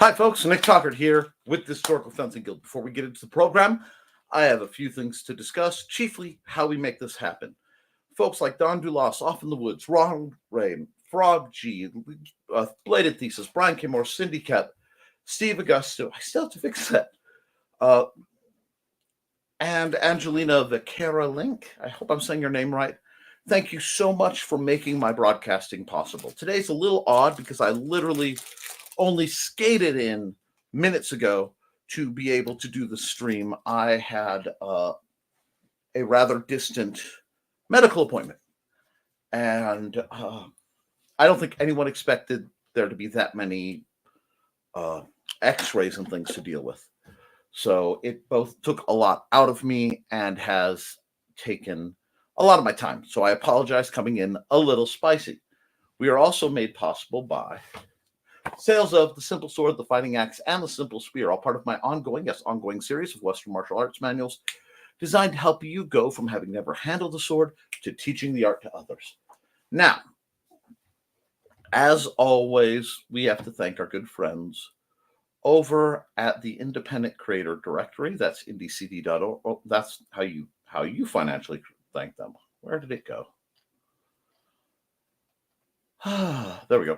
Hi, folks. Nick Talkert here with the Historical Fencing Guild. Before we get into the program, I have a few things to discuss, chiefly how we make this happen. Folks like Don Dulas, Off in the Woods, Ron Rain, Frog G, Bladed Thesis, Brian K. Moore, Cindy Kep, Steve Augusto. I still have to fix that. And Angelina Vaquera Link. I hope I'm saying your name right. Thank you so much for making my broadcasting possible. Today's a little odd because I literally only skated in minutes ago to be able to do the stream. I had a rather distant medical appointment, and I don't think anyone expected there to be that many x-rays and things to deal with. So it both took a lot out of me and has taken a lot of my time. So I apologize coming in a little spicy. We are also made possible by sales of the Simple Sword, the Fighting Axe, and the Simple Spear, all part of my ongoing series of Western martial arts manuals designed to help you go from having never handled a sword to teaching the art to others. Now, as always, we have to thank our good friends over at the Independent Creator Directory. That's IndieCD.org. Oh, that's how you financially thank them. Where did it go? There we go.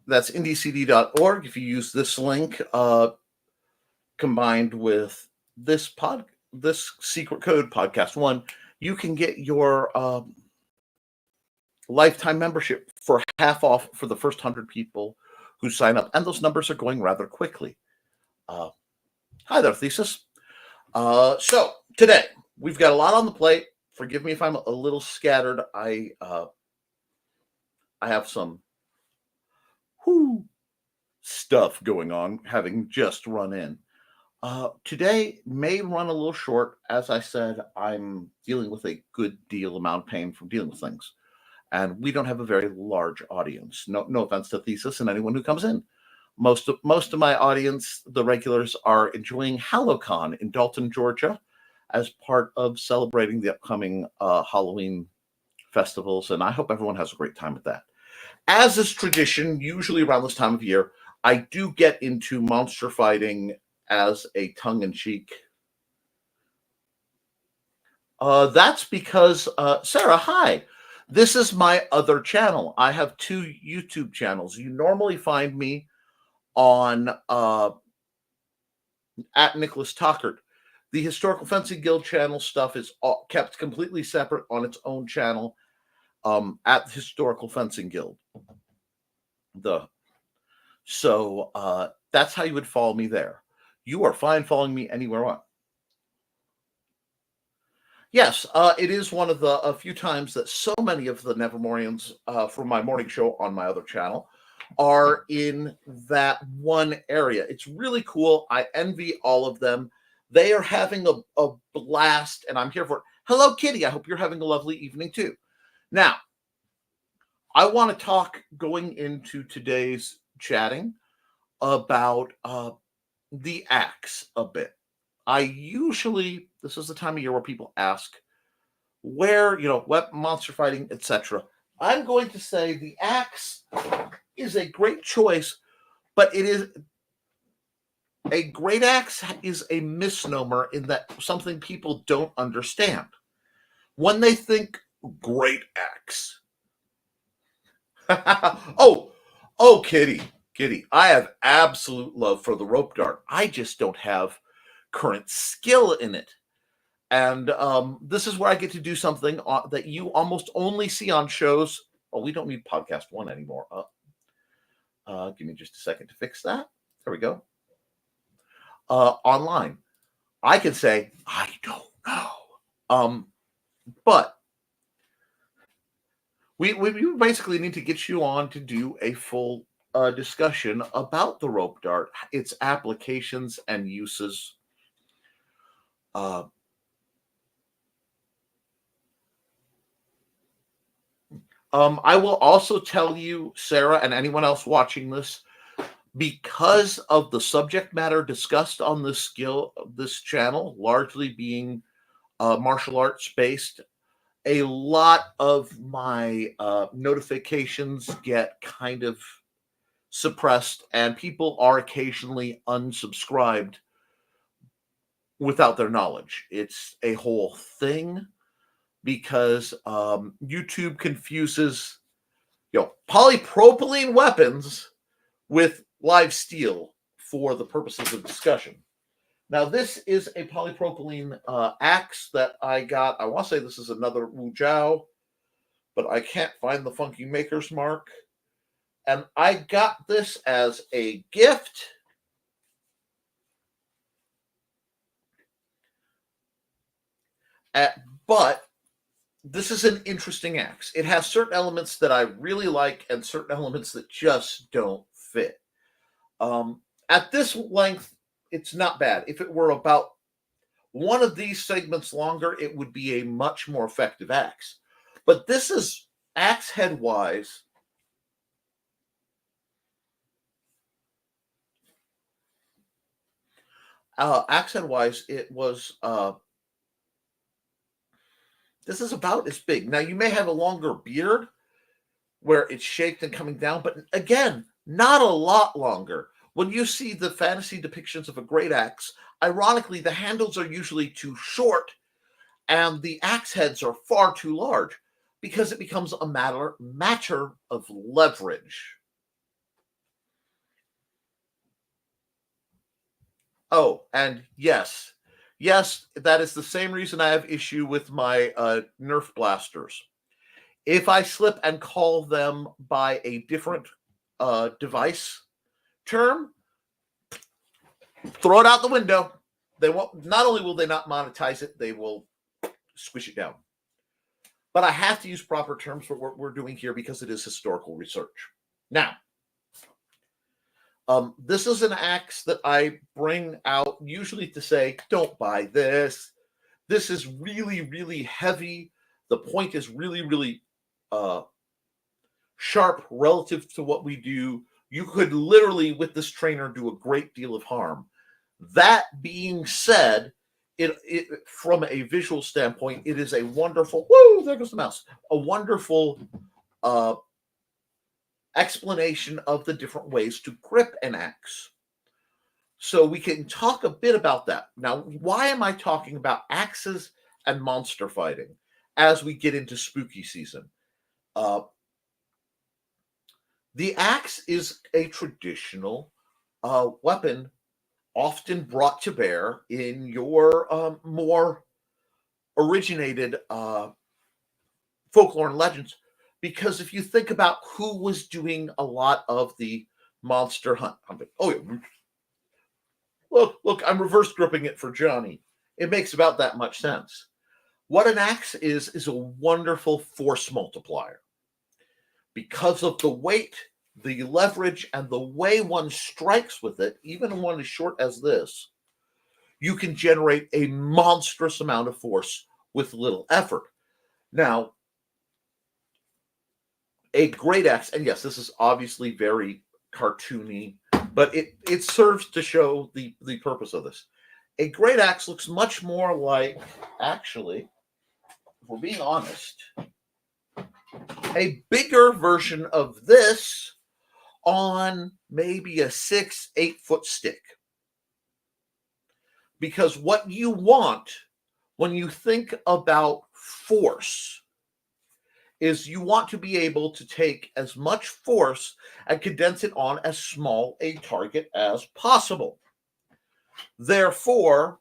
That's IndieCD.org. If you use this link combined with this secret code podcast 1, you can get your lifetime membership for half off for the first 100 people who sign up, and those numbers are going rather quickly. Hi there, Thesis. So today we've got a lot on the plate. Forgive me if I'm a little scattered. I have some stuff going on, having just run in. Today may run a little short. As I said, I'm dealing with a good deal amount of pain from dealing with things. And we don't have a very large audience. No offense to Thesis and anyone who comes in. Most of my audience, the regulars, are enjoying HalloCon in Dalton, Georgia, as part of celebrating the upcoming Halloween festivals. And I hope everyone has a great time with that. As is tradition, usually around this time of year, I do get into monster fighting as a tongue-in-cheek. That's because, Sarah, hi. This is my other channel. I have 2 YouTube channels. You normally find me on at Nicholas Talkert. The Historical Fencing Guild channel stuff is kept completely separate on its own channel at the Historical Fencing Guild. So that's how you would follow me there. You are fine following me anywhere on. Yes, it is one of the a few times that so many of the Nevermorians from my morning show on my other channel are in that one area. It's really cool. I envy all of them. They are having a blast, and I'm here for it. Hello, Kitty. I hope you're having a lovely evening, too. Now, I want to talk going into today's chatting about the axe a bit. This is the time of year where people ask where, what monster fighting, etc. I'm going to say the axe is a great choice, but a great axe is a misnomer in that something people don't understand. When they think great axe. Oh, Kitty, I have absolute love for the rope dart. I just don't have current skill in it. And this is where I get to do something that you almost only see on shows. Oh, we don't need podcast 1 anymore. Give me just a second to fix that. There we go. Online. I can say, I don't know. But we basically need to get you on to do a full discussion about the rope dart, its applications and uses. I will also tell you, Sarah, and anyone else watching this, because of the subject matter discussed on this channel, largely being martial arts based, a lot of my notifications get kind of suppressed, and people are occasionally unsubscribed without their knowledge. It's a whole thing because YouTube confuses, polypropylene weapons with live steel for the purposes of discussion. Now, this is a polypropylene axe that I got. I want to say this is another Wu Jiao, but I can't find the funky maker's mark. And I got this as a gift. But this is an interesting axe. It has certain elements that I really like and certain elements that just don't fit. At this length, it's not bad. If it were about one of these segments longer, it would be a much more effective axe. But this is axe head wise. Axe head wise, it was. This is about as big. Now, you may have a longer beard where it's shaped and coming down, but again, not a lot longer. When you see the fantasy depictions of a great axe, ironically, the handles are usually too short and the axe heads are far too large because it becomes a matter of leverage. Oh, and yes, that is the same reason I have issue with my Nerf blasters. If I slip and call them by a different device term, throw it out the window. They won't. Not only will they not monetize it, they will squish it down. But I have to use proper terms for what we're doing here because it is historical research. Now, this is an axe that I bring out usually to say, don't buy this. This is really, really heavy. The point is really, really sharp relative to what we do. You could literally, with this trainer, do a great deal of harm. That being said, it from a visual standpoint, it is a wonderful, there goes the mouse, a wonderful explanation of the different ways to grip an axe. So we can talk a bit about that. Now, why am I talking about axes and monster fighting as we get into spooky season? The axe is a traditional weapon often brought to bear in your more originated folklore and legends. Because if you think about who was doing a lot of the monster hunt, look, I'm reverse gripping it for Johnny. It makes about that much sense. What an axe is a wonderful force multiplier. Because of the weight, the leverage, and the way one strikes with it, even one as short as this, you can generate a monstrous amount of force with little effort. Now, a great axe, and yes, this is obviously very cartoony, but it serves to show the purpose of this. A great axe looks much more like, actually, if we're being honest, a bigger version of this on maybe a 6-8 foot stick. Because what you want when you think about force is you want to be able to take as much force and condense it on as small a target as possible. Therefore,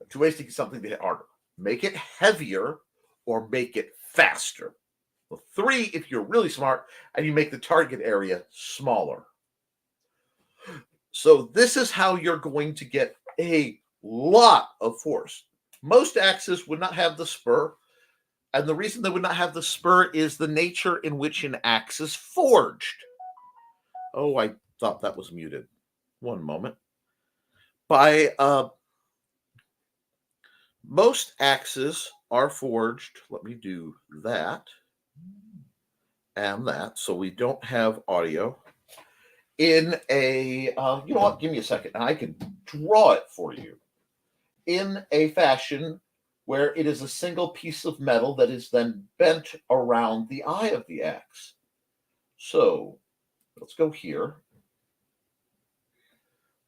two ways to get something to hit harder. Make it heavier or make it faster. Well, 3, if you're really smart, and you make the target area smaller. So this is how you're going to get a lot of force. Most axes would not have the spur, and the reason they would not have the spur is the nature in which an axe is forged. Oh, I thought that was muted. One moment. Most axes are forged. Let me do that and that, so we don't have audio. In a, you know what? Give me a second, and I can draw it for you. In a fashion where it is a single piece of metal that is then bent around the eye of the axe. So let's go here.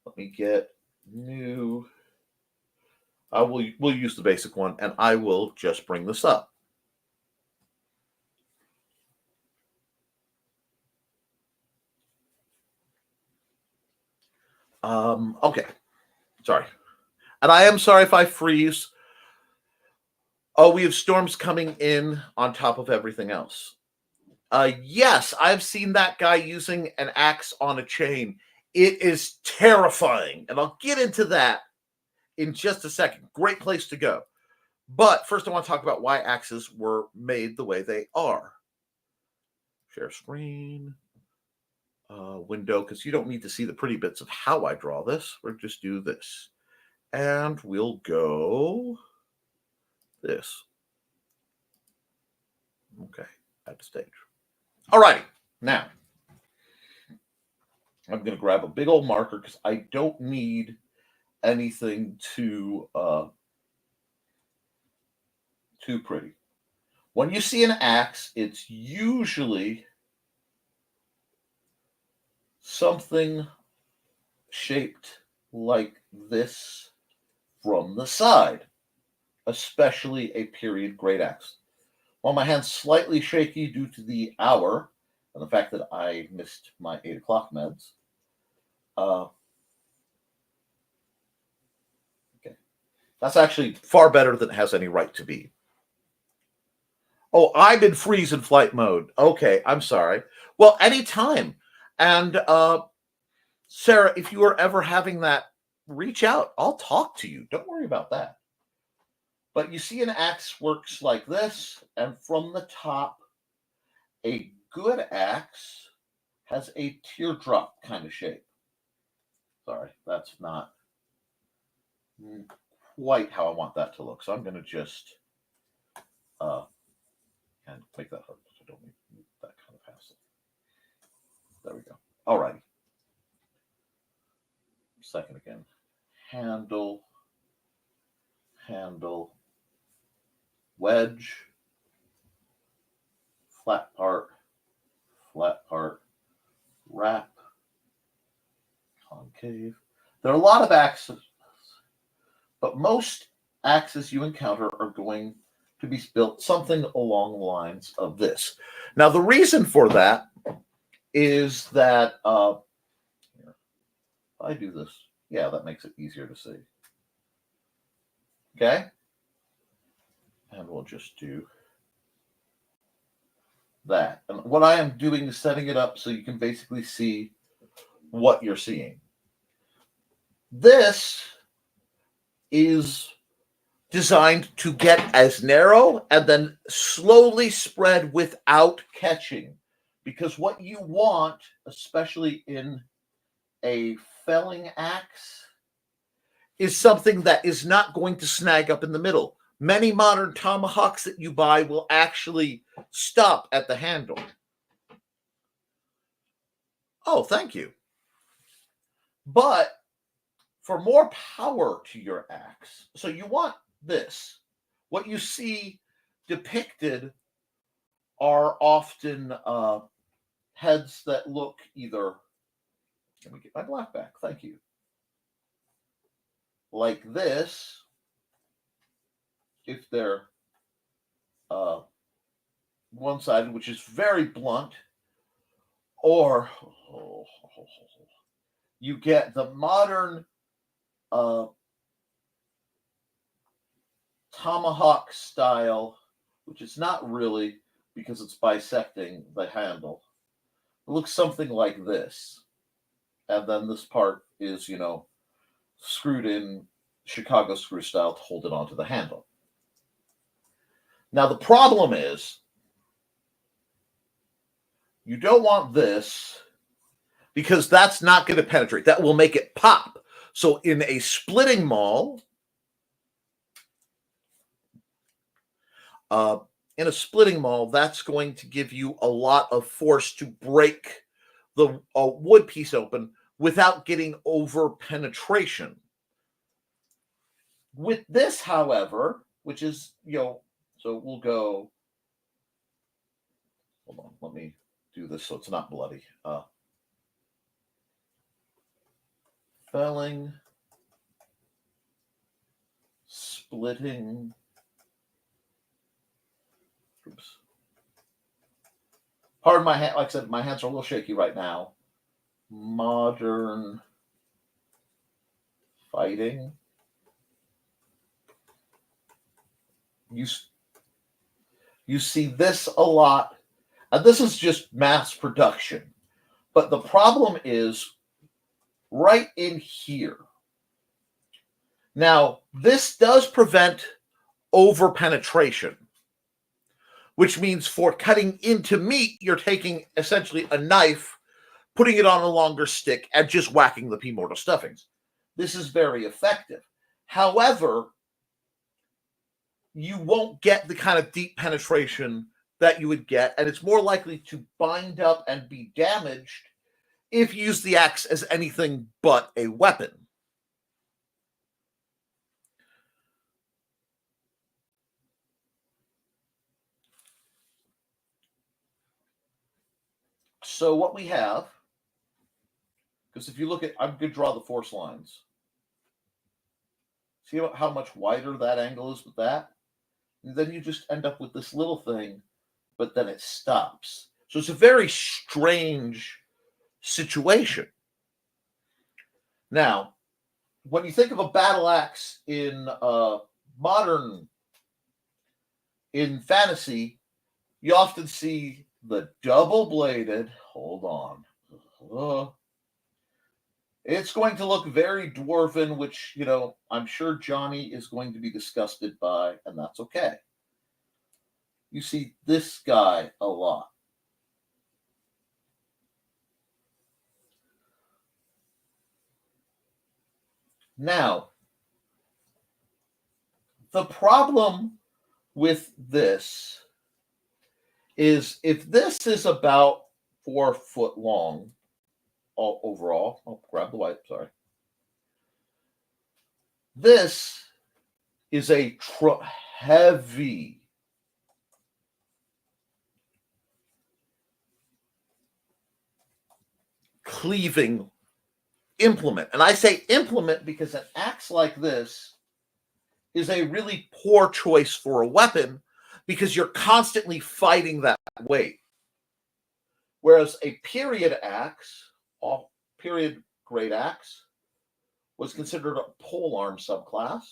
Let me get new. We'll use the basic one, and I will just bring this up. Okay. Sorry. And I am sorry if I freeze. Oh, we have storms coming in on top of everything else. Yes, I've seen that guy using an axe on a chain. It is terrifying. And I'll get into that in just a second. Great place to go. But first, I want to talk about why axes were made the way they are. Share screen. Window, because you don't need to see the pretty bits of how I draw this. We'll just do this. And we'll go this. Okay, add to stage. All righty, now I'm going to grab a big old marker because I don't need anything too pretty. When you see an axe, it's usually something shaped like this from the side, especially a period great axe. While my hand's slightly shaky due to the hour and the fact that I missed my 8 o'clock meds, okay, that's actually far better than it has any right to be. Oh, I'm in freeze and flight mode. Okay, I'm sorry. Well, anytime. And Sarah, if you are ever having that, reach out. I'll talk to you. Don't worry about that. But you see an axe works like this, and from the top, a good axe has a teardrop kind of shape. Sorry, that's not quite how I want that to look. So I'm going to just and make that hard. I don't need that kind of hassle. There we go. All righty. Second again. Handle, wedge, flat part, wrap, concave. There are a lot of axes, but most axes you encounter are going to be built something along the lines of this. Now, the reason for that is that if I do this, yeah, that makes it easier to see. Okay? And we'll just do that. And what I am doing is setting it up so you can basically see what you're seeing. This is designed to get as narrow and then slowly spread without catching. Because what you want, especially in a felling axe, is something that is not going to snag up in the middle. Many modern tomahawks that you buy will actually stop at the handle. Oh, thank you. But for more power to your axe, so you want this. What you see depicted are often heads that look either, let me get my black back, thank you, like this, if they're one-sided, which is very blunt, or you get the modern tomahawk style, which is not really, because it's bisecting the handle. It looks something like this. And then this part is, screwed in Chicago screw style to hold it onto the handle. Now, the problem is you don't want this because that's not going to penetrate. That will make it pop. So in a splitting maul, that's going to give you a lot of force to break the wood piece open without getting over penetration. With this, however, which is, so we'll go, hold on, let me do this so it's not bloody. Felling, splitting. Oops. Pardon my hand. Like I said, my hands are a little shaky right now. Modern fighting. You see this a lot, and this is just mass production. But the problem is right in here. Now, this does prevent over-penetration, which means for cutting into meat, you're taking essentially a knife, putting it on a longer stick, and just whacking the pea mortar stuffings. This is very effective. However, you won't get the kind of deep penetration that you would get, and it's more likely to bind up and be damaged if you use the axe as anything but a weapon. So what we have, because if you look at, I'm going to draw the force lines. See how much wider that angle is with that? And then you just end up with this little thing, but then it stops. So it's a very strange situation. Now, when you think of a battle axe in fantasy, you often see the double-bladed, hold on. It's going to look very dwarven, which, I'm sure Johnny is going to be disgusted by, and that's okay. You see this guy a lot. Now, the problem with this is if this is about 4 foot long overall, I'll grab the white, sorry. This is a heavy cleaving implement. And I say implement because an axe like this is a really poor choice for a weapon because you're constantly fighting that weight. Whereas a period axe, period great axe, was considered a polearm subclass.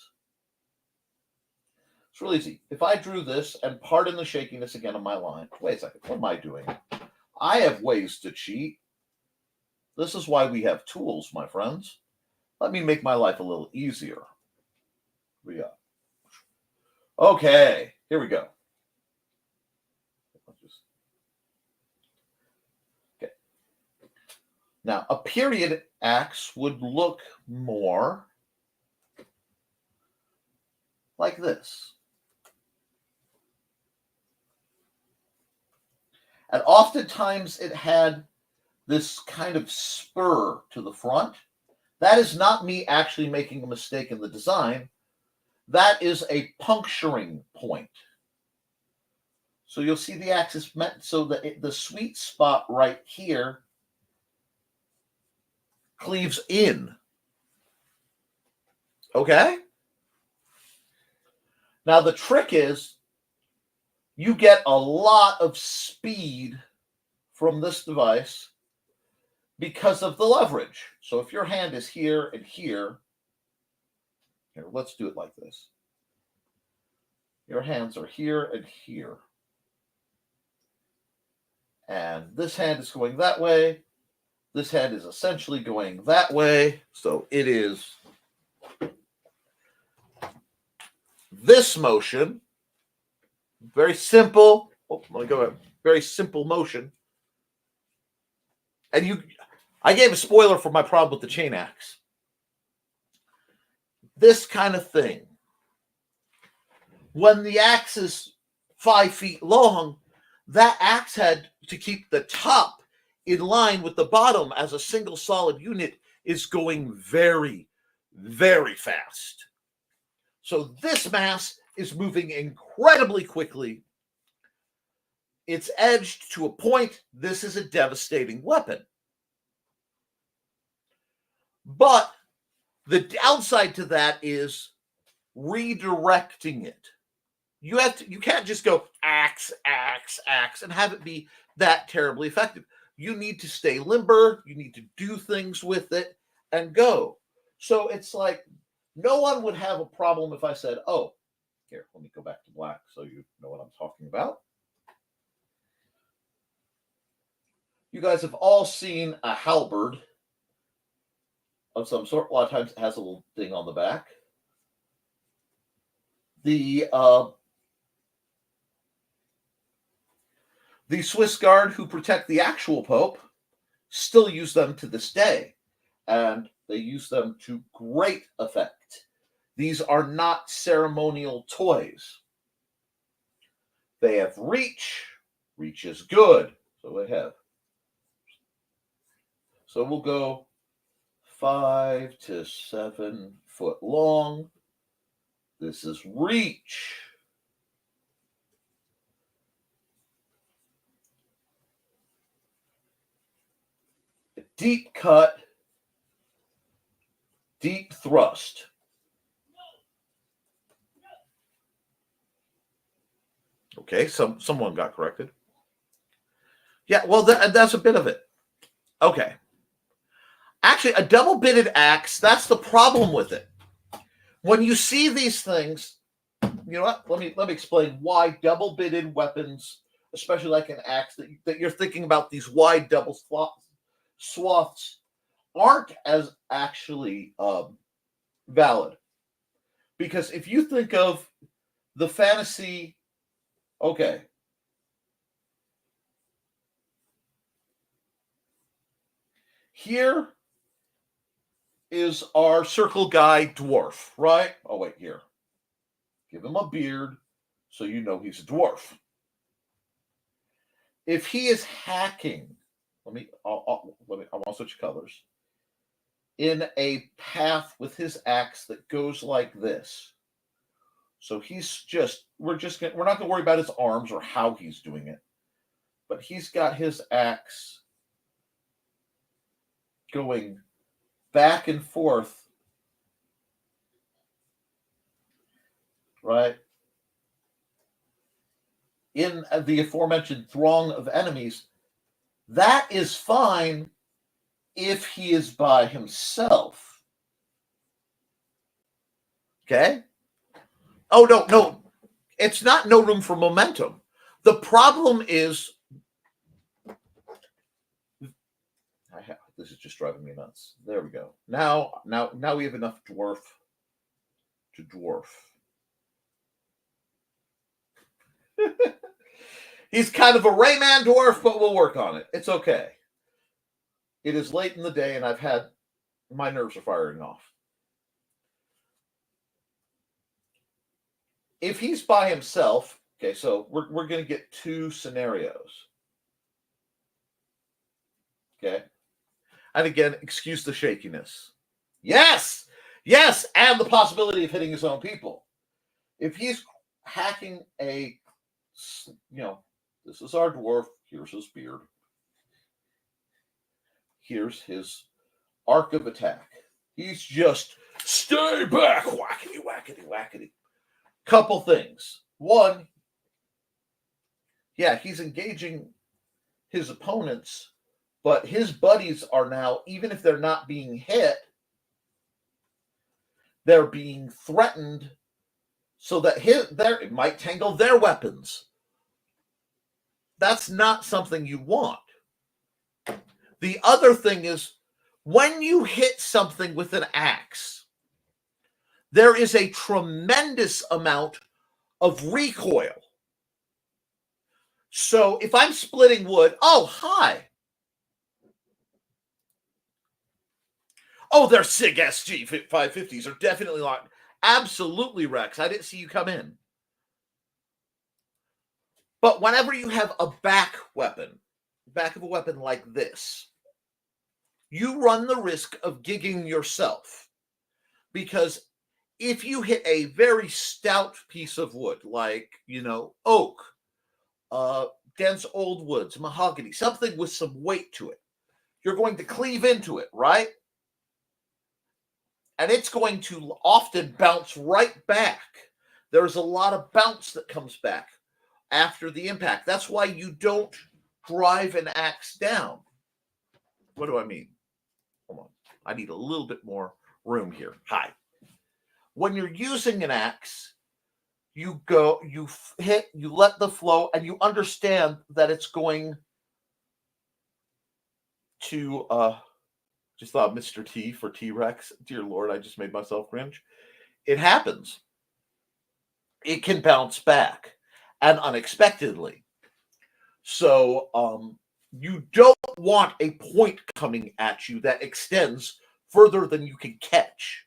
It's really easy. If I drew this, and pardon the shakiness again of my line. Wait a second, what am I doing? I have ways to cheat. This is why we have tools, my friends. Let me make my life a little easier. Here we go. Okay, here we go. Okay. Now, a period axe would look more like this. And oftentimes it had this kind of spur to the front. That is not me actually making a mistake in the design. That is a puncturing point. So you'll see the axe is meant so that the sweet spot right here cleaves in. Okay? Now the trick is you get a lot of speed from this device because of the leverage. So if your hand is here and here, here, let's do it like this. Your hands are here and here. And this hand is going that way. This hand is essentially going that way. So it is this motion. Very simple. Oh, let me go ahead. Very simple motion. And I gave a spoiler for my problem with the chain axe. This kind of thing. When the axe is 5 feet long, that axe head, to keep the top in line with the bottom as a single solid unit, is going very, very fast. So this mass is moving incredibly quickly. It's edged to a point. This is a devastating weapon. But the downside to that is redirecting it. You can't just go axe, axe, axe, and have it be that terribly effective. You need to stay limber. You need to do things with it and go. So it's like no one would have a problem if I said, oh, here, let me go back to black so you know what I'm talking about. You guys have all seen a halberd of some sort. A lot of times it has a little thing on the back. The Swiss Guard who protect the actual Pope still use them to this day, and they use them to great effect. These are not ceremonial toys. They have reach. Reach is good. So they have. So we'll go 5 to 7 foot long. This is reach. A deep cut, deep thrust. Okay, someone got corrected. Yeah, well, that's a bit of it. Okay. Actually, a double-bitted axe, that's the problem with it. When you see these things, you know what? Let me explain why double-bitted weapons, especially like an axe, that you're thinking about these wide double swaths, aren't as actually valid. Because if you think of the fantasy, okay. Here is our circle guy dwarf, right? Oh, wait, here. Give him a beard so you know he's a dwarf. If he is hacking, I want to switch colors, in a path with his axe that goes like this. So we're not going to worry about his arms or how he's doing it, but he's got his axe going back and forth, right? In the aforementioned throng of enemies, that is fine if he is by himself. Okay? Oh, no. It's not no room for momentum. The problem is, this is just driving me nuts. There we go. Now we have enough dwarf to dwarf. He's kind of a Rayman dwarf, but we'll work on it. It's okay. It is late in the day, and my nerves are firing off. If he's by himself, okay, so we're going to get two scenarios. Okay. And again, excuse the shakiness. Yes, and the possibility of hitting his own people. If he's hacking this is our dwarf, here's his beard. Here's his arc of attack. He's just, stay back, whackety, whackety, whackety. Couple things. One, yeah, he's engaging his opponents, but his buddies are now, even if they're not being hit, they're being threatened so that it might tangle their weapons. That's not something you want. The other thing is, when you hit something with an axe, there is a tremendous amount of recoil. So if I'm splitting wood, oh, hi. Oh, their SIG SG 550s are definitely locked. Absolutely, Rex. I didn't see you come in. But whenever you have a back of a weapon like this, you run the risk of gigging yourself. Because if you hit a very stout piece of wood, like, oak, dense old woods, mahogany, something with some weight to it. You're going to cleave into it, right? And it's going to often bounce right back. There's a lot of bounce that comes back after the impact. That's why you don't drive an axe down. What do I mean? Hold on. I need a little bit more room here. Hi. When you're using an axe, you hit, you let the flow, and you understand that it's going to, just thought Mr. T for T-Rex. Dear Lord, I just made myself cringe. It happens. It can bounce back, and unexpectedly. So you don't want a point coming at you that extends further than you can catch.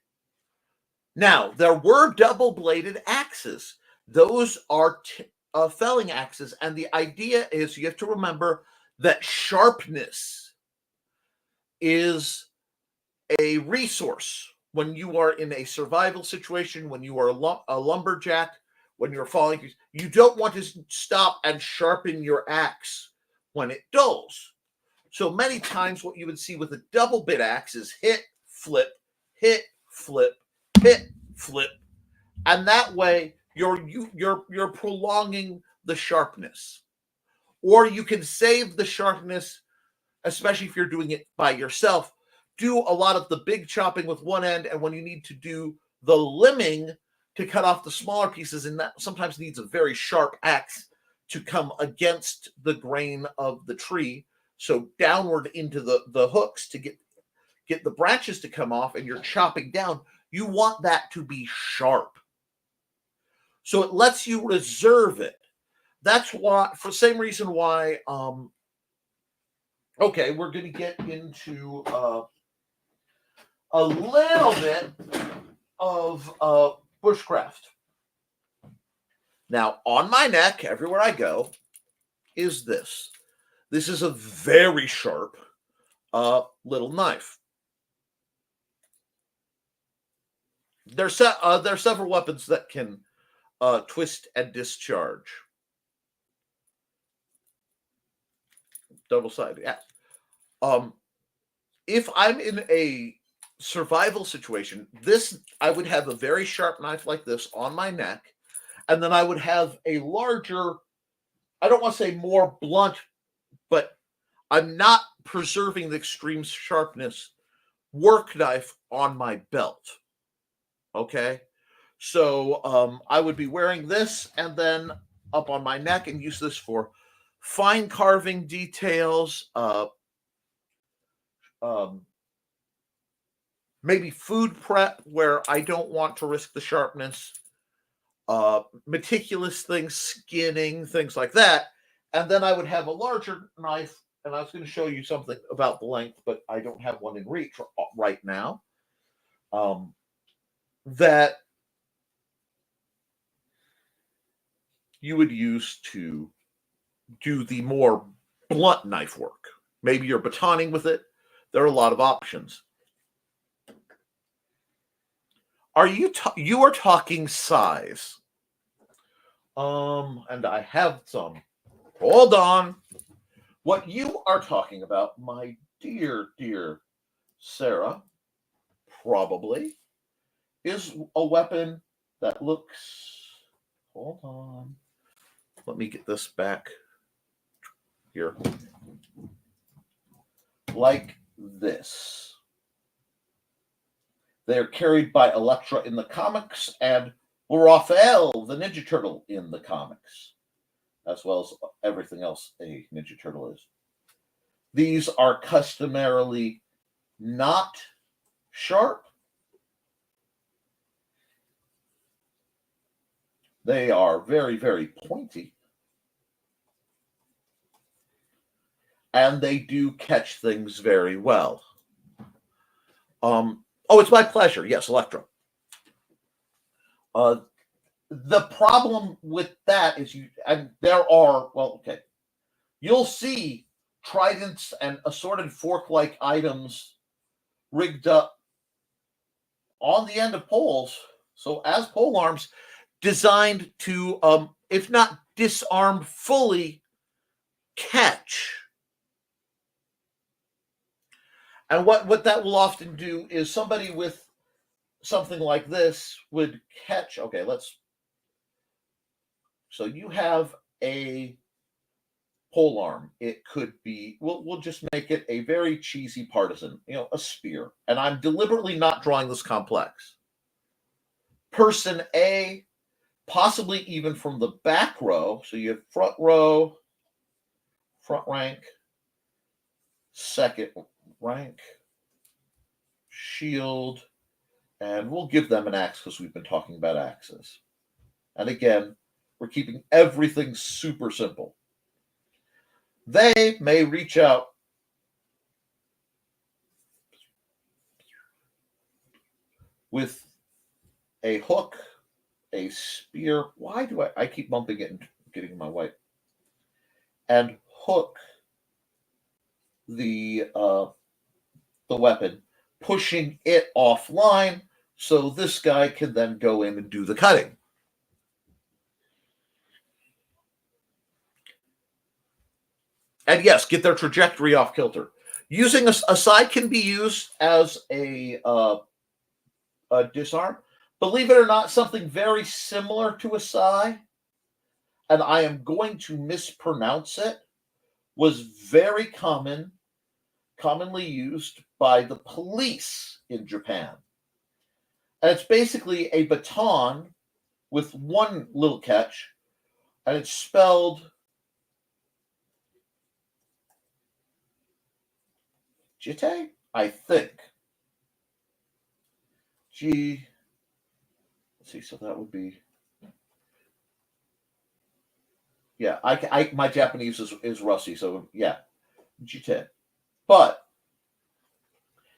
Now, there were double-bladed axes. Those are felling axes, and the idea is you have to remember that sharpness is a resource when you are in a survival situation, when you are a lumberjack, when you're falling. You don't want to stop and sharpen your axe when it dulls. So many times what you would see with a double bit axe is hit, flip, hit, flip, hit, flip, and that way you're prolonging the sharpness. Or you can save the sharpness, especially if you're doing it by yourself. Do a lot of the big chopping with one end, and when you need to do the limbing to cut off the smaller pieces, and that sometimes needs a very sharp axe to come against the grain of the tree, so downward into the hooks to get the branches to come off, and you're chopping down, you want that to be sharp. So it lets you reserve it. That's why, for the same reason why, okay, we're going to get into a little bit of bushcraft. Now, on my neck, everywhere I go, is this. This is a very sharp little knife. There's several weapons that can twist and discharge. Double-sided, yeah. If I'm in a survival situation, I would have a very sharp knife like this on my neck, and then I would have a larger, I don't want to say more blunt, but I'm not preserving the extreme sharpness, work knife on my belt. Okay? So I would be wearing this and then up on my neck and use this for fine carving details, maybe food prep where I don't want to risk the sharpness, meticulous things, skinning, things like that. And then I would have a larger knife, and I was going to show you something about the length, but I don't have one in reach right now, that you would use to do the more blunt knife work. Maybe you're batoning with it. There are a lot of options. You are talking size. And I have some. Hold on. What you are talking about, my dear Sarah, probably is a weapon that looks, hold on. Let me get this back here. Like this. They're carried by Elektra in the comics and Raphael, the Ninja Turtle, in the comics, as well as everything else a Ninja Turtle is. These are customarily not sharp. They are very, very pointy. And they do catch things very well. Oh, it's my pleasure. Yes, Elektra. The problem with that is you'll see tridents and assorted fork-like items rigged up on the end of poles. So as pole arms, designed to, if not disarm fully, And what that will often do is somebody with something like this would catch, okay, so you have a pole arm. It could be, we'll just make it a very cheesy partisan, a spear. And I'm deliberately not drawing this complex. Person A, possibly even from the back row, so you have front row, front rank, second rank, shield, and we'll give them an axe because we've been talking about axes. And again, we're keeping everything super simple. They may reach out with a hook, a spear. Why do I keep bumping it and getting my white? And hook the weapon, pushing it offline so this guy can then go in and do the cutting. And yes, get their trajectory off kilter. Using a side can be used as a disarm. Believe it or not, something very similar to a sai, and I am going to mispronounce it, was very commonly used by the police in Japan. And it's basically a baton with one little catch, and it's spelled Jite, I think. G. Let's see. So that would be. Yeah, my Japanese is rusty, so yeah, Jite. But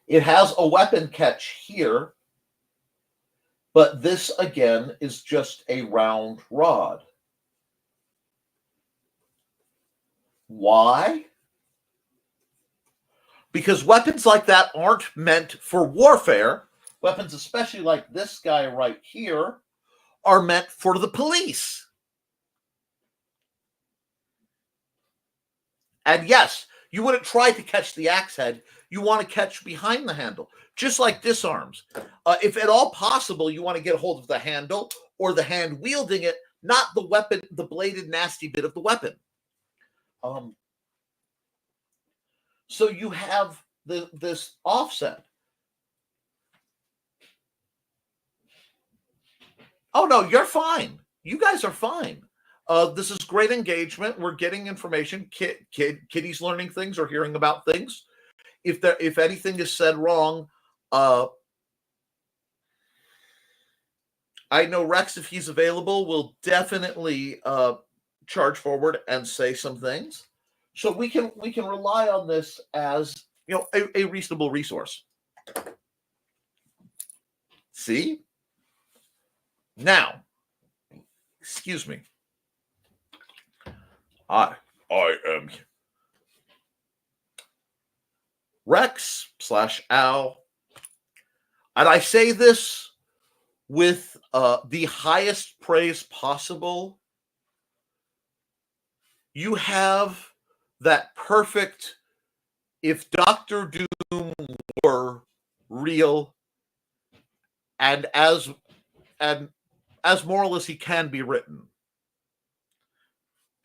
it has a weapon catch here, but this again is just a round rod. Why? Because weapons like that aren't meant for warfare. Weapons, especially like this guy right here, are meant for the police. And yes, you wouldn't try to catch the axe head. You want to catch behind the handle, just like disarms. If at all possible, you want to get a hold of the handle or the hand wielding it, not the weapon, the bladed nasty bit of the weapon. So you have this offset. Oh, no, you're fine. You guys are fine. This is great engagement. We're getting information. Kitty's learning things or hearing about things. If anything is said wrong, I know Rex, if he's available, will definitely charge forward and say some things. So we can rely on this as a reasonable resource. See? Now, excuse me. I am Rex/Al, and I say this with the highest praise possible. You have that perfect, if Dr. Doom were real and as moral as he can be written,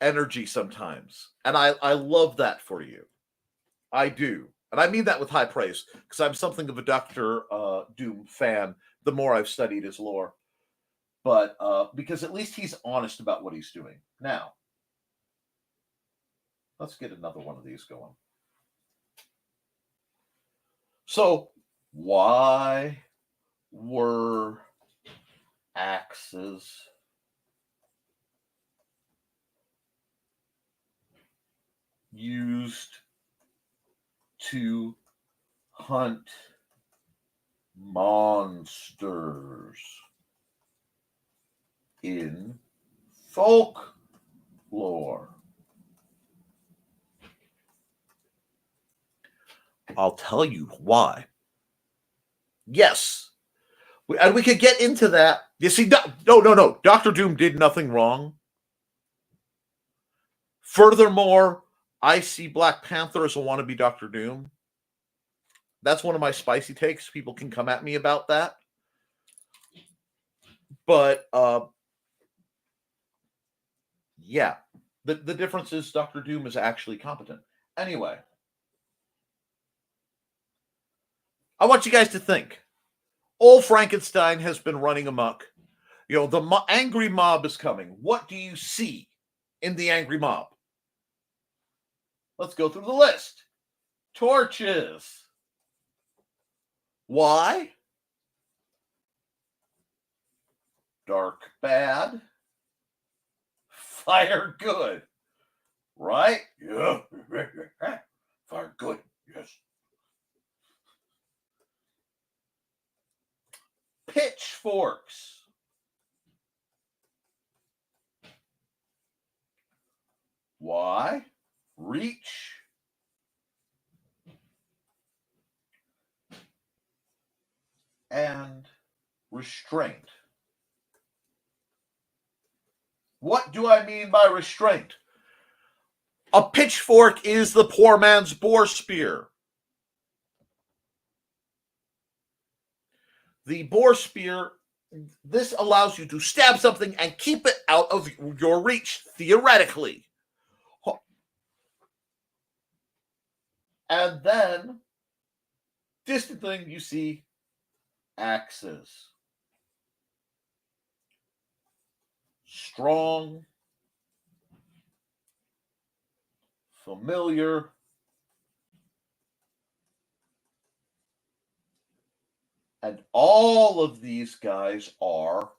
energy sometimes. And I love that for you. I do. And I mean that with high praise, because I'm something of a Dr. Doom fan the more I've studied his lore. But because at least he's honest about what he's doing. Now, let's get another one of these going. So, why were axes used to hunt monsters in folklore? I'll tell you why. Yes. And we could get into that. You see, no. Dr. Doom did nothing wrong. Furthermore, I see Black Panther as a wannabe Dr. Doom. That's one of my spicy takes. People can come at me about that. But yeah, the difference is Dr. Doom is actually competent. Anyway, I want you guys to think. Old Frankenstein has been running amok. You know, the angry mob is coming. What do you see in the angry mob? Let's go through the list. Torches. Why? Dark, bad. Fire, good. Right? Yeah. Fire, good. Yes. Pitchforks. Why? Reach. And restraint. What do I mean by restraint? A pitchfork is the poor man's boar spear. The boar spear, this allows you to stab something and keep it out of your reach, theoretically. And then, distant thing, you see axes. Strong, familiar, and all of these guys are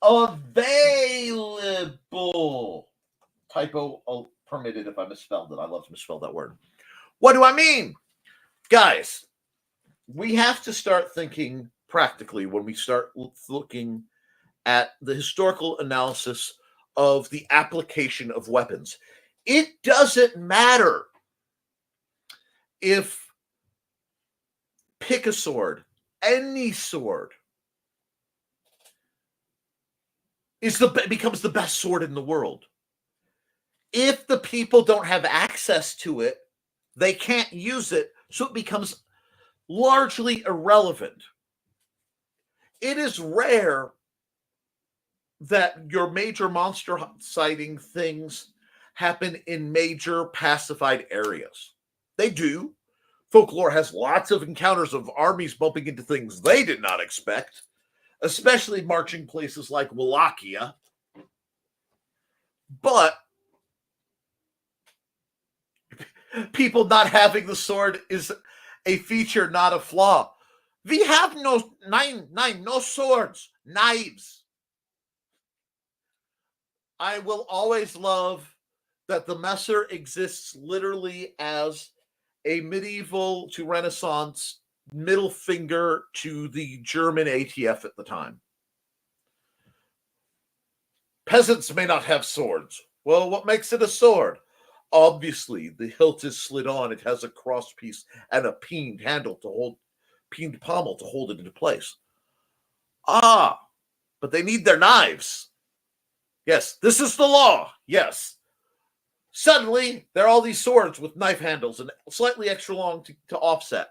available. Typo permitted if I misspelled it. I love to misspell that word. What do I mean? Guys, we have to start thinking practically when we start looking at the historical analysis of the application of weapons. It doesn't matter if pick a sword, any sword, becomes the best sword in the world. If the people don't have access to it, they can't use it, so it becomes largely irrelevant. It is rare that your major monster sighting things happen in major pacified areas. They do. Folklore has lots of encounters of armies bumping into things they did not expect, especially marching places like Wallachia. But people not having the sword is a feature, not a flaw. We have no swords, knives. I will always love that the Messer exists literally as a medieval to Renaissance middle finger to the German ATF at the time. Peasants may not have swords. Well, what makes it a sword? Obviously, the hilt is slid on. It has a cross piece and a peened pommel to hold it into place. Ah, but they need their knives. Yes, this is the law. Yes. Suddenly, there are all these swords with knife handles and slightly extra long to offset.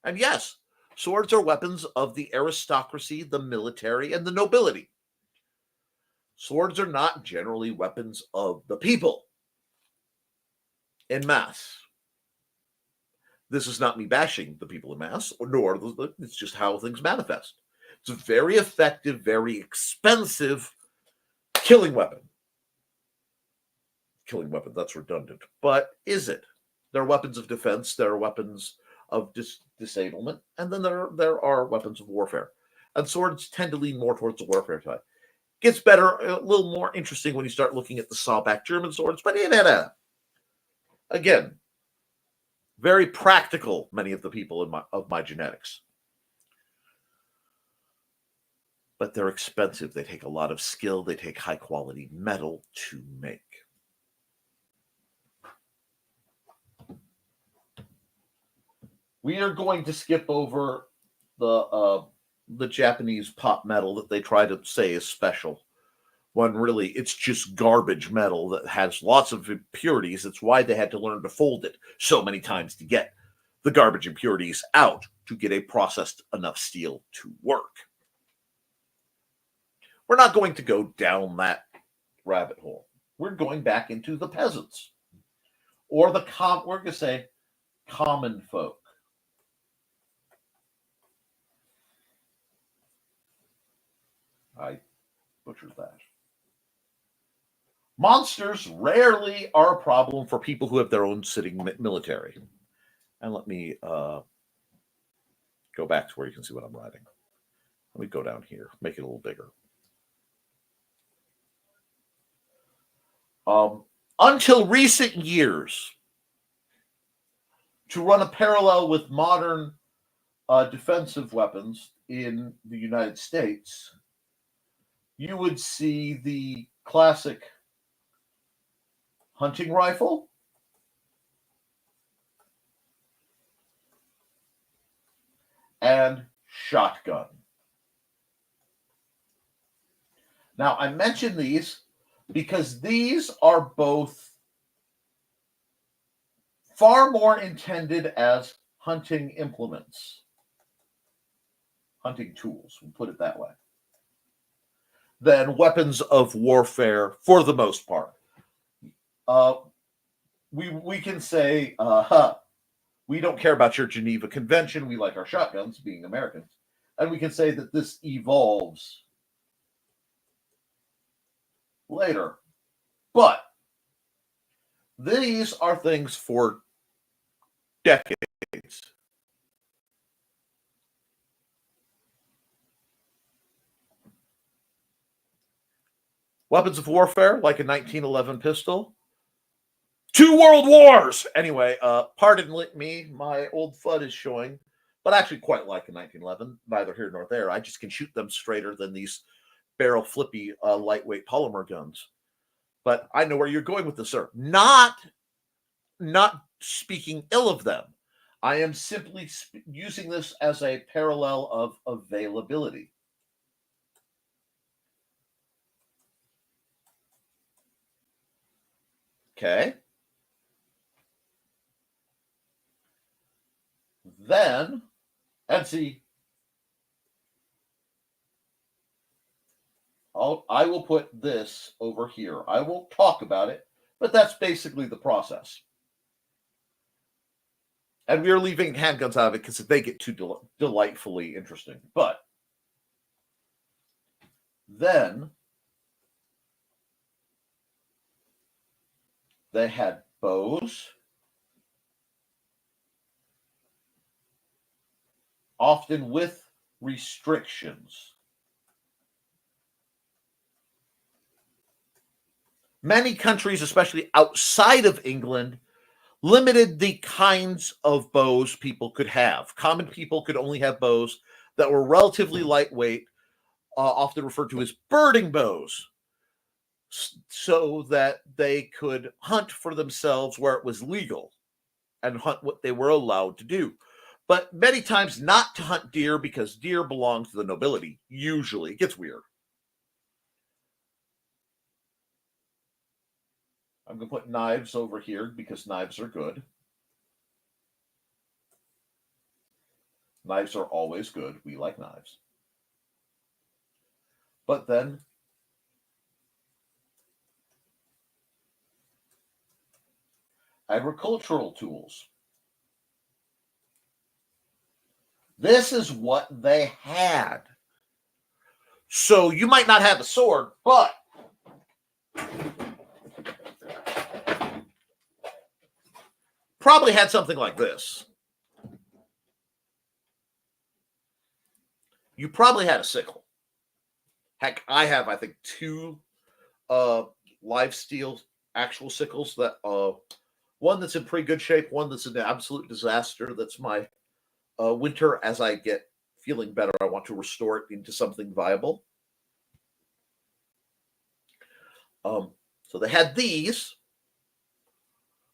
And yes, swords are weapons of the aristocracy, the military, and the nobility. Swords are not generally weapons of the people en masse. This is not me bashing the people en masse, nor it's just how things manifest. It's a very effective, very expensive killing weapon. Killing weapon, that's redundant. But is it? There are weapons of defense, there are weapons of disablement, and then there are weapons of warfare. And swords tend to lean more towards the warfare type. Gets better, a little more interesting when you start looking at the sawback German swords, but again, very practical, many of the people of my genetics. But they're expensive. They take a lot of skill. They take high quality metal to make. We are going to skip over the Japanese pot metal that they try to say is special, when really it's just garbage metal that has lots of impurities. That's why they had to learn to fold it so many times to get the garbage impurities out to get a processed enough steel to work. We're not going to go down that rabbit hole. We're going back into the peasants, or we're going to say common folk. I butchered that. Monsters rarely are a problem for people who have their own sitting military. And let me go back to where you can see what I'm writing. Let me go down here, make it a little bigger. Until recent years, to run a parallel with modern defensive weapons in the United States, you would see the classic hunting rifle, and shotgun. Now, I mention these because these are both far more intended as hunting implements, hunting tools, we'll put it that way, than weapons of warfare for the most part. We can say, we don't care about your Geneva Convention, we like our shotguns, being Americans, and we can say that this evolves later. But these are things for decades. Weapons of warfare, like a 1911 pistol. 2 world wars! Anyway, pardon me, my old FUD is showing, but I actually quite like a 1911, neither here nor there. I just can shoot them straighter than these barrel flippy lightweight polymer guns. But I know where you're going with this, sir. Not speaking ill of them. I am simply using this as a parallel of availability. Okay. Then, and see, I will put this over here. I won't talk about it, but that's basically the process. And we are leaving handguns out of it because they get too delightfully interesting. But then they had bows, often with restrictions. Many countries, especially outside of England, limited the kinds of bows people could have. Common people could only have bows that were relatively lightweight, often referred to as birding bows, so that they could hunt for themselves where it was legal and hunt what they were allowed to do. But many times not to hunt deer, because deer belong to the nobility. Usually. It gets weird. I'm going to put knives over here because knives are good. Knives are always good. We like knives. But then agricultural tools. This is what they had. So you might not have a sword, but probably had something like this. You probably had a sickle. Heck, I have, I think, 2 live steel actual sickles. That one that's in pretty good shape, one that's an absolute disaster. That's my winter. As I get feeling better, I want to restore it into something viable. So they had these,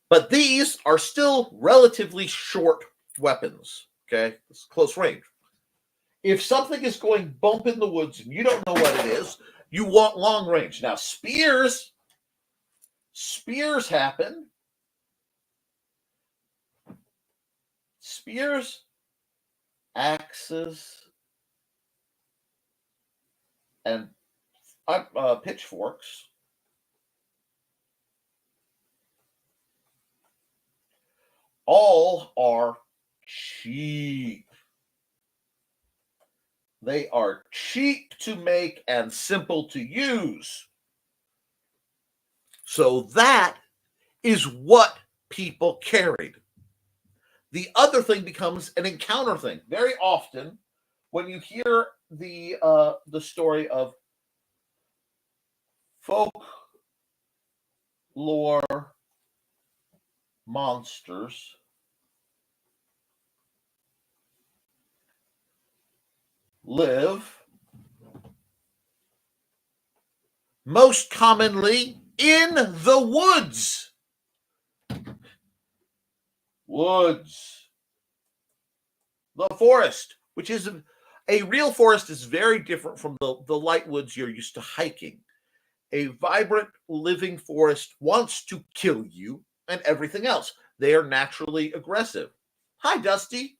but these are still relatively short weapons. Okay, it's close range. If something is going bump in the woods and you don't know what it is, you want long range. Now, spears happen. spears, axes, and pitchforks all are cheap. They are cheap to make and simple to use. So that is what people carried. The other thing becomes an encounter thing. Very often, when you hear the story of folklore monsters, live most commonly in the woods. The forest, which is a real forest, is very different from the light woods you're used to hiking. A vibrant, living forest wants to kill you and everything else. They are naturally aggressive. Hi, Dusty.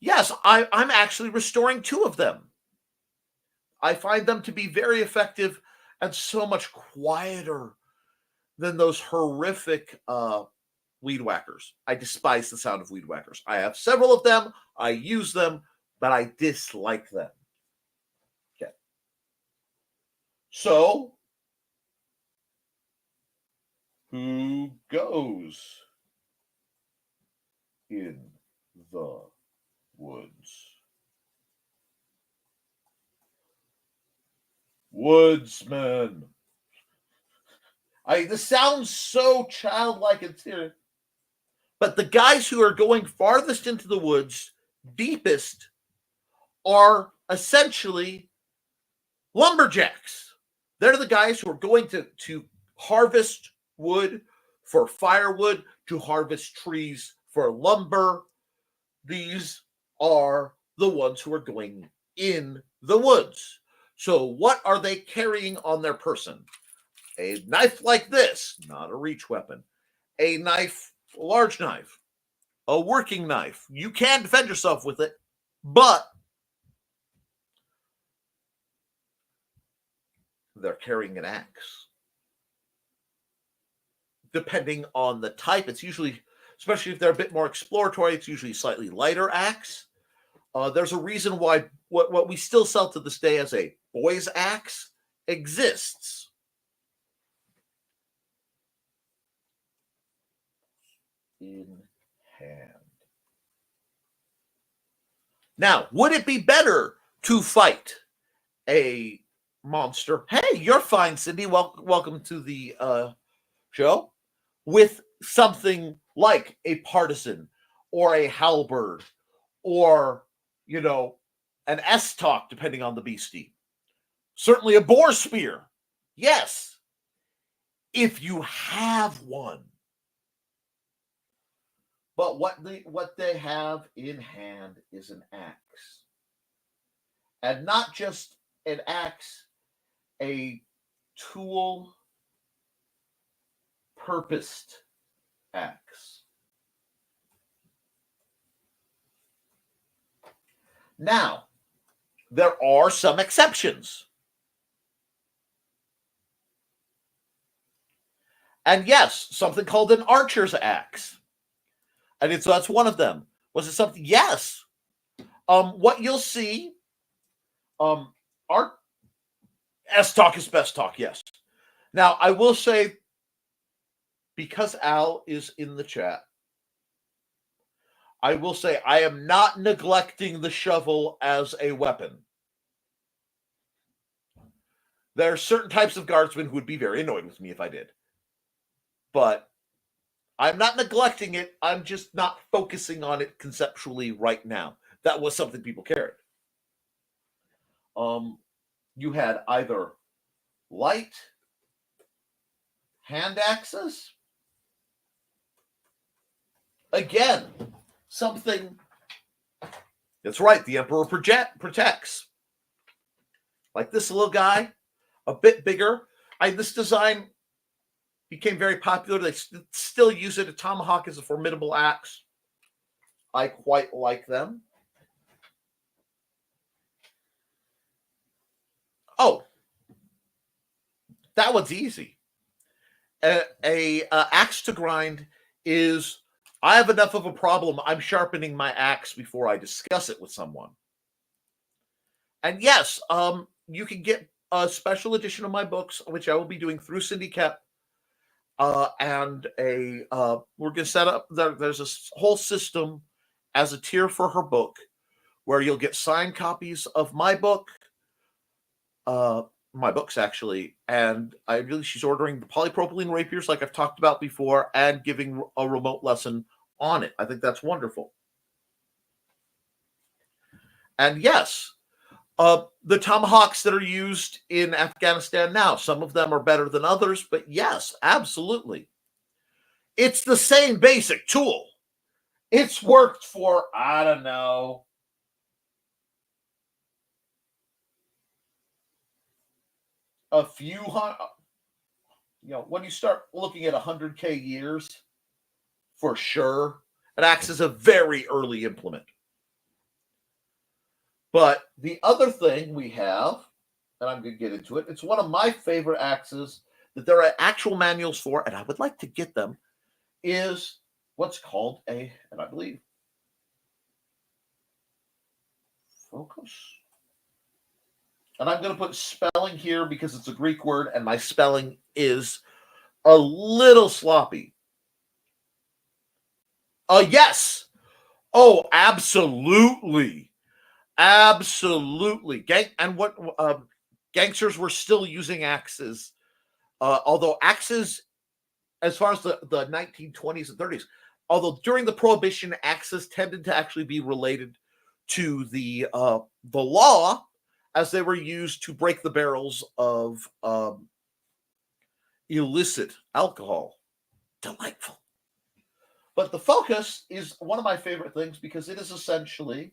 Yes, I'm actually restoring 2 of them. I find them to be very effective and so much quieter than those horrific weed whackers. I despise the sound of weed whackers. I have several of them. I use them, but I dislike them. Okay. So, who goes in the woods? Woodsman. This sounds so childlike and serious. But the guys who are going farthest into the woods, deepest, are essentially lumberjacks. They're the guys who are going to harvest wood for firewood, to harvest trees for lumber. These are the ones who are going in the woods. So what are they carrying on their person? A knife like this, not a reach weapon. A knife, a large knife, a working knife. You can defend yourself with it, but they're carrying an axe. Depending on the type, it's usually, especially if they're a bit more exploratory, it's usually a slightly lighter axe. There's a reason why what we still sell to this day as a boy's axe exists. In hand. Now, would it be better to fight a monster? Hey, you're fine, Cindy. Welcome to the show. With something like a partisan or a halberd or, an S-talk, depending on the beastie. Certainly a boar spear. Yes, if you have one. But what they have in hand is an axe. And not just an axe, a tool purposed axe. Now, there are some exceptions. And yes, something called an archer's axe. And that's one of them. Was it something? Yes. What you'll see, our S-talk is best talk, yes. Now, I will say, because Al is in the chat, I will say I am not neglecting the shovel as a weapon. There are certain types of guardsmen who would be very annoyed with me if I did. But I'm not neglecting it. I'm just not focusing on it conceptually right now. That was something people carried. You had either light hand axes. Again, something. That's right. The Emperor protects. Like this little guy, a bit bigger. This design became very popular. They still use it. A tomahawk is a formidable axe. I quite like them. Oh, that one's easy. A axe to grind is, I have enough of a problem. I'm sharpening my axe before I discuss it with someone. And yes, you can get a special edition of my books, which I will be doing through Syndicate. And we're going to set up, there's a whole system as a tier for her book where you'll get signed copies of my book, my books actually, and she's ordering the polypropylene rapiers like I've talked about before and giving a remote lesson on it. I think that's wonderful. And yes, the tomahawks that are used in Afghanistan now, some of them are better than others, but yes, absolutely. It's the same basic tool. It's worked for, I don't know, a few hundred, when you start looking at 100K years, for sure, an axe is a very early implement. But the other thing we have, and I'm going to get into it, it's one of my favorite axes that there are actual manuals for, and I would like to get them, is what's called and I believe, focus. And I'm going to put spelling here because it's a Greek word and my spelling is a little sloppy. Yes. Oh, absolutely. Absolutely. Gangsters were still using axes. Although axes, as far as the 1920s and 30s, although during the Prohibition, axes tended to actually be related to the law, as they were used to break the barrels of illicit alcohol. Delightful. But the focus is one of my favorite things because it is essentially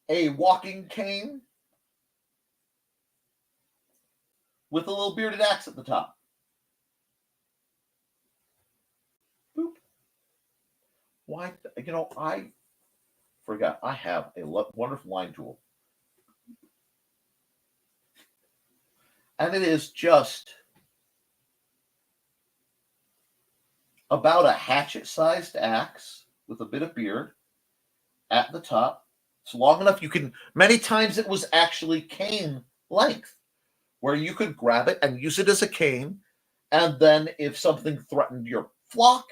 a walking cane with a little bearded axe at the top. Boop. Why? I forgot. I have a wonderful line tool. And it is just about a hatchet-sized axe with a bit of beard at the top. It's long enough you can, many times it was actually cane length, where you could grab it and use it as a cane, and then if something threatened your flock,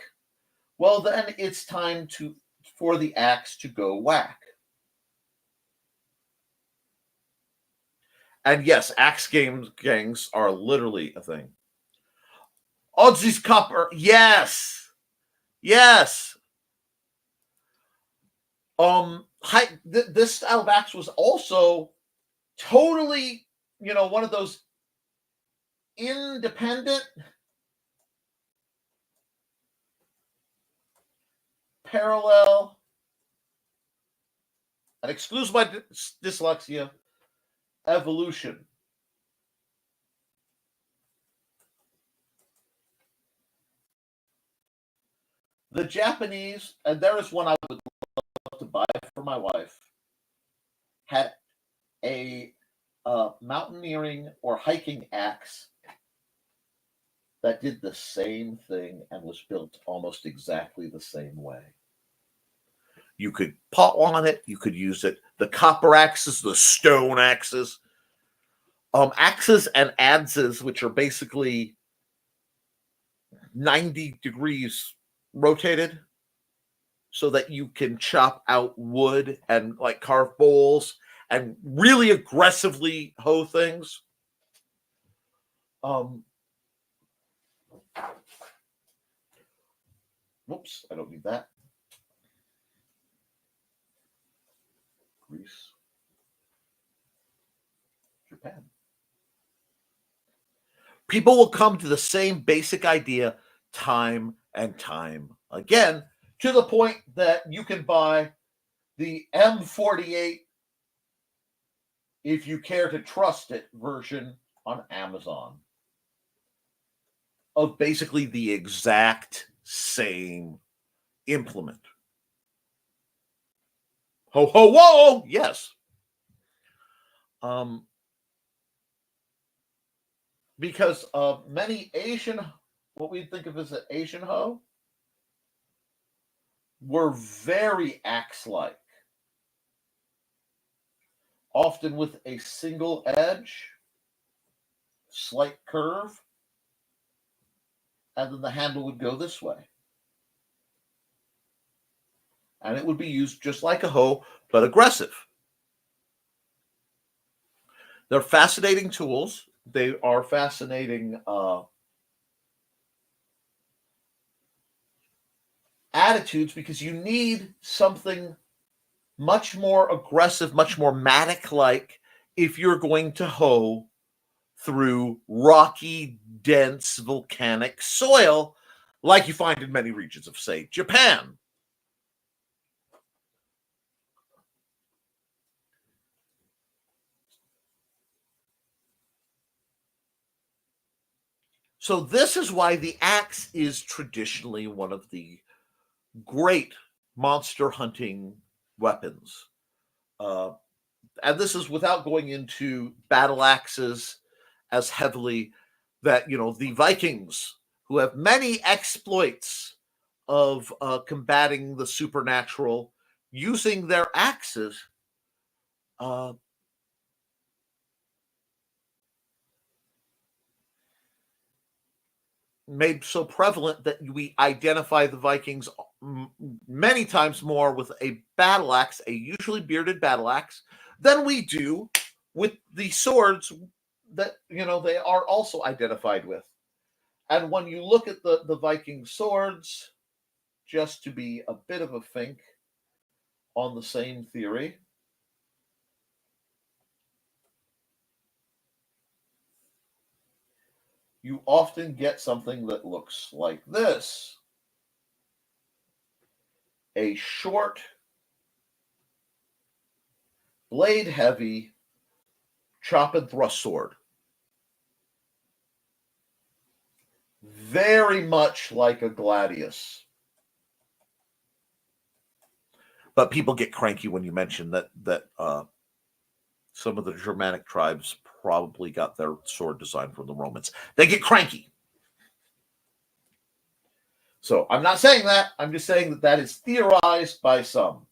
well, then it's time for the axe to go whack. And yes, axe gangs are literally a thing. Odzie's copper, yes, yes. This style of axe was also totally, one of those independent, parallel, and excuse my dyslexia, evolution. The Japanese, and there is one I would love to buy for my wife, had a mountaineering or hiking axe that did the same thing and was built almost exactly the same way. You could pot on it, you could use it. The copper axes, the stone axes, axes and adzes, which are basically 90 degrees rotated so that you can chop out wood and like carve bowls and really aggressively hoe things. Whoops, I don't need that. Greece. Japan. People will come to the same basic idea time and time again, to the point that you can buy the M48, if you care to trust it, version on Amazon of basically the exact same implement. Ho, ho, whoa! Yes. Because many Asian, what we think of as an Asian hoe, were very axe-like, often with a single edge, slight curve, and then the handle would go this way. And it would be used just like a hoe, but aggressive. They're fascinating tools. They are fascinating attitudes because you need something much more aggressive, much more mattock-like if you're going to hoe through rocky, dense, volcanic soil like you find in many regions of, say, Japan. So this is why the axe is traditionally one of the great monster hunting weapons. And this is without going into battle axes as heavily that, the Vikings, who have many exploits of combating the supernatural using their axes, made so prevalent that we identify the Vikings many times more with a battle axe, a usually bearded battle axe, than we do with the swords that they are also identified with. And when you look at the Viking swords, just to be a bit of a fink on the same theory, you often get something that looks like this. A short, blade-heavy, chop and thrust sword. Very much like a gladius. But people get cranky when you mention that some of the Germanic tribes probably got their sword design from the Romans. They get cranky. So I'm not saying that. I'm just saying that is theorized by some.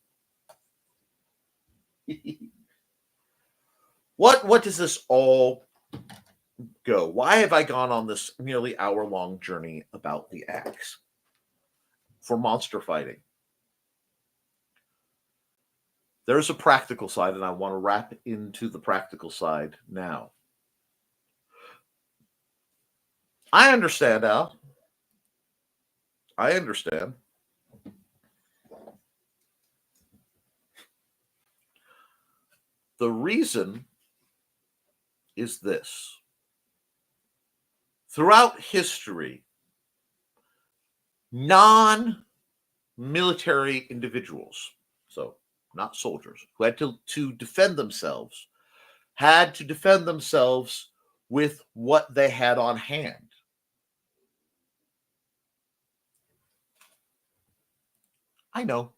What does this all go? Why have I gone on this nearly hour-long journey about the axe for monster fighting? There's a practical side, and I want to wrap into the practical side now. I understand, Al. I understand. The reason is this. Throughout history, non-military individuals, so not soldiers, who had to defend themselves, had to defend themselves with what they had on hand. I know,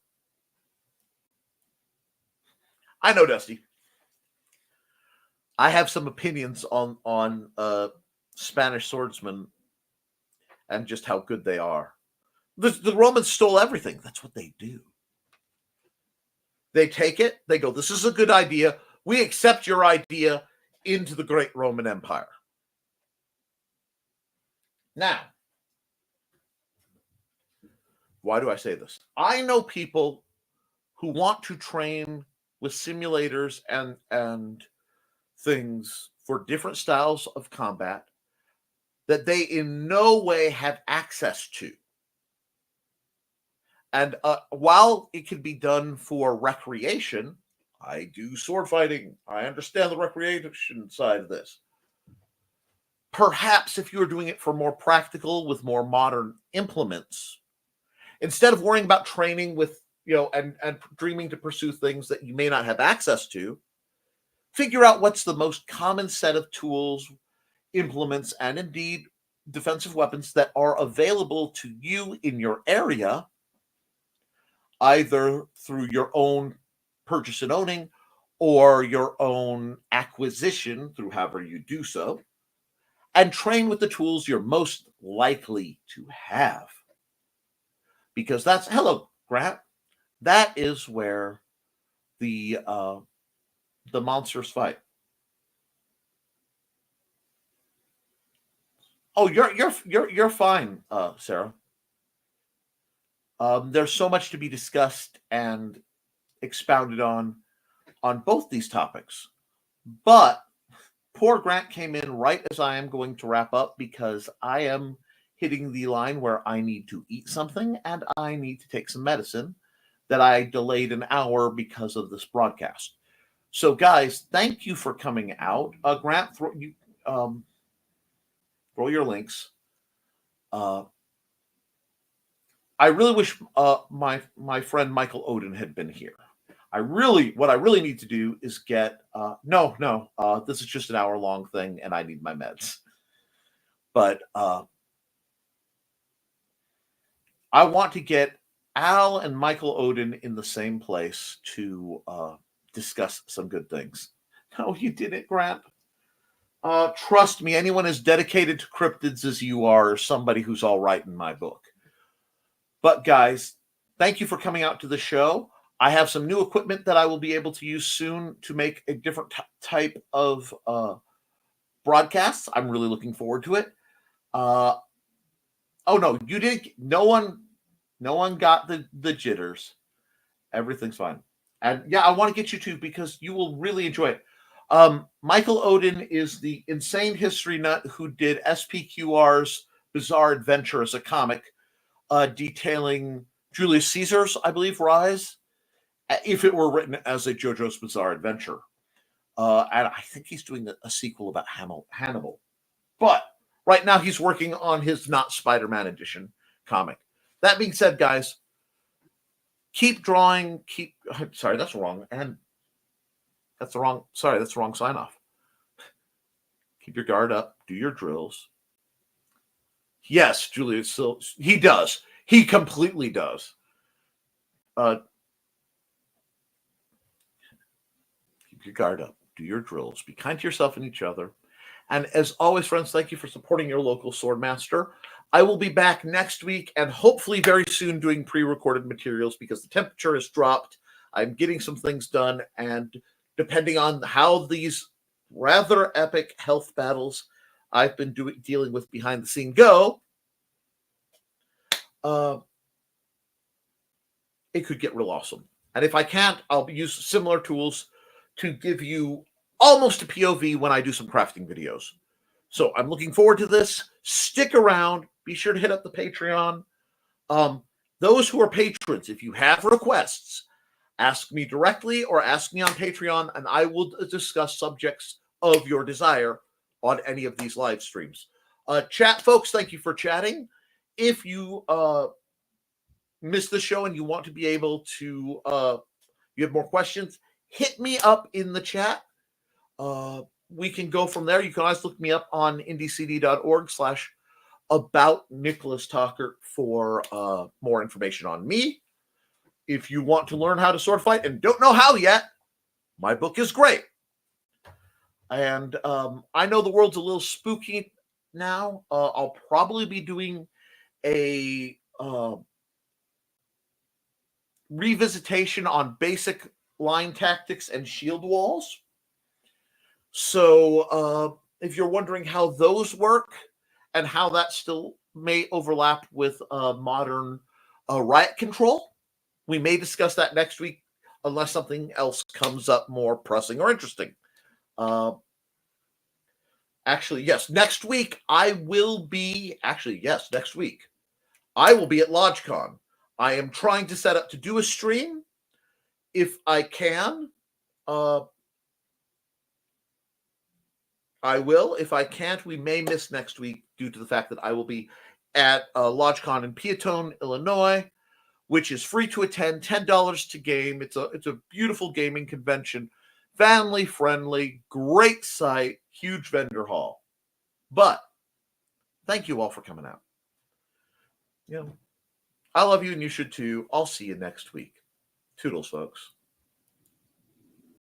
Dusty. I have some opinions on Spanish swordsmen and just how good they are. The Romans stole everything. That's what they do. They take it. They go, this is a good idea. We accept your idea into the great Roman Empire. Now, why do I say this? I know people who want to train with simulators and things for different styles of combat that they in no way have access to. And while it can be done for recreation, I do sword fighting. I understand the recreation side of this. Perhaps if you were doing it for more practical with more modern implements, instead of worrying about training with, and dreaming to pursue things that you may not have access to, figure out what's the most common set of tools implements and indeed defensive weapons that are available to you in your area, either through your own purchase and owning or your own acquisition through however you do so, and train with the tools you're most likely to have. Because that's, hello, Grant, that is where the monsters fight. Oh, you're fine, Sarah. There's so much to be discussed and expounded on both these topics. But poor Grant came in right as I am going to wrap up because I am hitting the line where I need to eat something and I need to take some medicine that I delayed an hour because of this broadcast. So, guys, thank you for coming out. Grant, throw your links. I really wish my friend Michael Odin had been here. What I really need to do is get this is just an hour-long thing, and I need my meds. But I want to get Al and Michael Odin in the same place to discuss some good things. No, you didn't, Grant. Trust me, anyone as dedicated to cryptids as you are is somebody who's all right in my book. But guys, thank you for coming out to the show. I have some new equipment that I will be able to use soon to make a different type of broadcasts. I'm really looking forward to it. Oh no, you didn't. No one got the jitters. Everything's fine. And yeah, I want to get you to because you will really enjoy it. Michael Odin is the insane history nut who did SPQR's Bizarre Adventure as a comic, detailing Julius Caesar's, I believe, rise, if it were written as a JoJo's Bizarre Adventure. And I think he's doing a sequel about Hannibal. But right now he's working on his Not Spider-Man edition comic. That being said, guys, keep drawing, sorry, that's wrong. And that's the wrong sign off. Keep your guard up, do your drills. Yes, Julius, he does. He completely does. Keep your guard up. Do your drills. Be kind to yourself and each other. And as always, friends, thank you for supporting your local Swordmaster. I will be back next week and hopefully very soon doing pre-recorded materials because the temperature has dropped. I'm getting some things done. And depending on how these rather epic health battles I've been dealing with behind the scene go, it could get real awesome. And if I can't, I'll use similar tools to give you almost a POV when I do some crafting videos. So I'm looking forward to this. Stick around. Be sure to hit up the Patreon. Those who are patrons, if you have requests, ask me directly or ask me on Patreon, and I will discuss subjects of your desire on any of these live streams. Chat folks, thank you for chatting. If you missed the show and you want to be able to, you have more questions, hit me up in the chat. We can go from there. You can always look me up on IndieCD.org/about Nicholas Talker for more information on me. If you want to learn how to sword fight and don't know how yet, my book is great. And I know the world's a little spooky now. I'll probably be doing a revisitation on basic line tactics and shield walls. So if you're wondering how those work and how that still may overlap with modern riot control, we may discuss that next week unless something else comes up more pressing or interesting. Actually, yes, next week I will be at LodgeCon. I am trying to set up to do a stream if I can. I will. If I can't, we may miss next week due to the fact that I will be at LodgeCon in Peatone, Illinois, which is free to attend, $10 to game. It's a beautiful gaming convention, family friendly, great site, huge vendor hall. But thank you all for coming out. I love you and you should too. I'll see you next week. Toodles, folks.